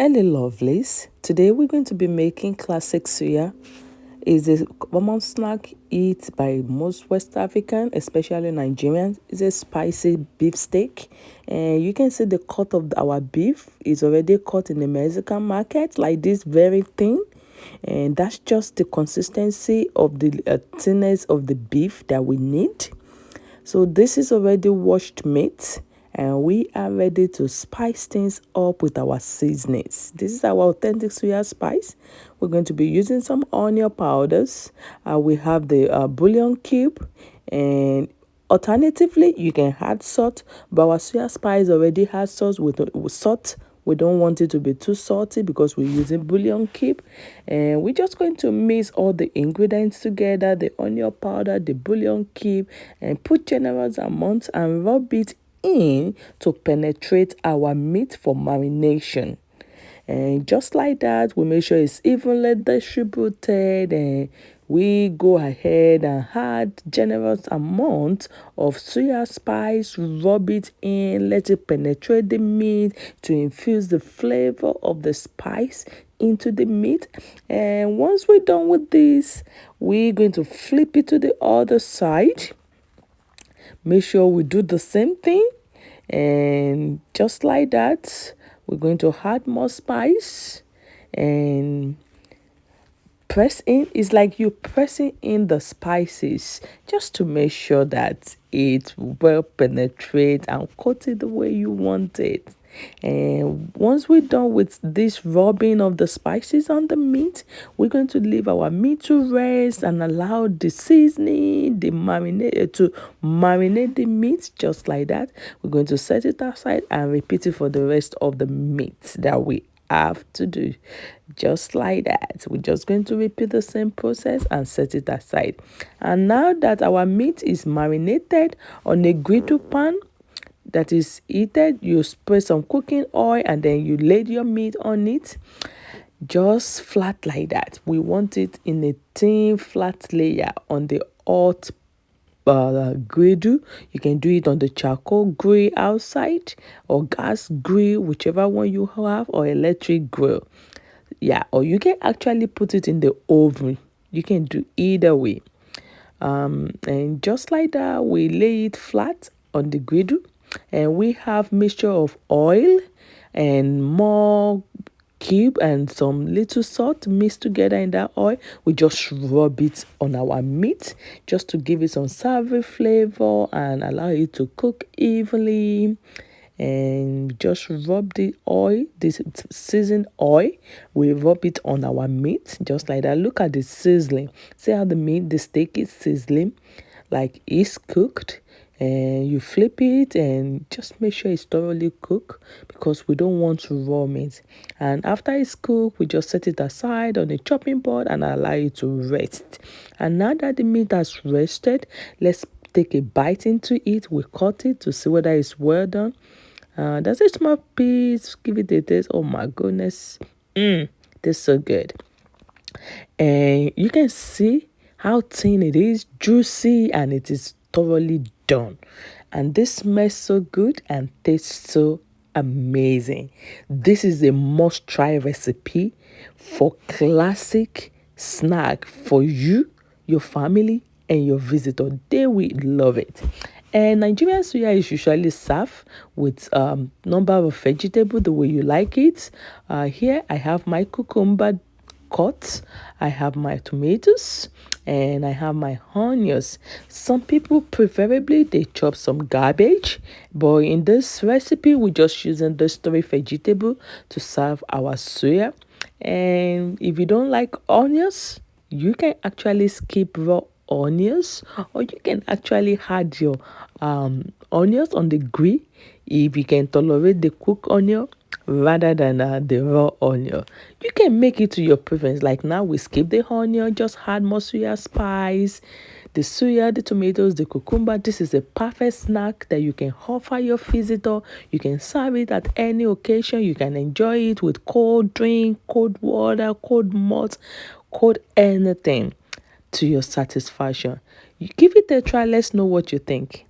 Hello lovelies, today we're going to be making classic suya. It's a common snack eaten by most West African, especially Nigerians. It's a spicy beef steak, and you can see the cut of our beef is already cut in the Mexican market like this, very thin, and that's just the consistency of the thinness of the beef that we need. So this is already washed meat, and we are ready to spice things up with our seasonings. This is our authentic suya spice. We're going to be using some onion powders. We have the bouillon cube, and alternatively you can add salt, but our suya spice already has salt with salt. We don't want it to be too salty because we're using bouillon cube, and we're just going to mix all the ingredients together, the onion powder, the bouillon cube, and put generous amounts and rub it in to penetrate our meat for marination. And just like that, we make sure it's evenly distributed, and we go ahead and add generous amount of soya spice, rub it in, let it penetrate the meat to infuse the flavor of the spice into the meat. And once we're done with this, we're going to flip it to the other side. Make sure we do the same thing, and just like that, we're going to add more spice and press in. It's like you pressing in the spices just to make sure that it will penetrate and coat it the way you want it. And once we're done with this rubbing of the spices on the meat, we're going to leave our meat to rest and allow the seasoning, the marinade to marinate the meat just like that. We're going to set it aside and repeat it for the rest of the meat that we have to do. Just like that, we're just going to repeat the same process and set it aside. And now that our meat is marinated on a griddle pan that is heated, you spray some cooking oil and then you lay your meat on it, just flat like that. We want it in a thin flat layer on the hot griddle. You can do it on the charcoal grill outside or gas grill, whichever one you have, or electric grill. Yeah, or you can actually put it in the oven. You can do either way. And just like that, we lay it flat on the griddle, and we have mixture of oil and more cube and some little salt mixed together in that oil. We just rub it on our meat just to give it some savory flavor and allow it to cook evenly. And just rub the oil, this seasoned oil, we rub it on our meat just like that. Look at the sizzling. See how the steak is sizzling, like it's cooked. And you flip it and just make sure it's thoroughly cooked because we don't want to raw meat. And after it's cooked, we just set it aside on a chopping board and allow it to rest. And now that the meat has rested, let's take a bite into it. We cut it to see whether it's well done. That's a small piece. Give it a taste. Oh my goodness. Tastes so good. And you can see how thin it is, juicy, and it is thoroughly done. And this smells so good and tastes so amazing. This is a must-try recipe for classic snack for you, your family, and your visitor. They will love it. And Nigerian suya is usually served with number of vegetables the way you like it. Here I have my cucumber cut, I have my tomatoes, and I have my onions. Some people preferably they chop some garbage, but in this recipe we're just using those three vegetables to serve our suya. And if you don't like onions, you can actually skip raw onions, or you can actually add your onions on the grill if you can tolerate the cooked onion rather than the raw onion. You can make it to your preference. Like now we skip the onion, just add more suya spice, the suya, the tomatoes, the cucumber. This is a perfect snack that you can offer your visitor. You can serve it at any occasion. You can enjoy it with cold drink, cold water, cold malt, cold anything to your satisfaction. You give it a try. Let's know what you think.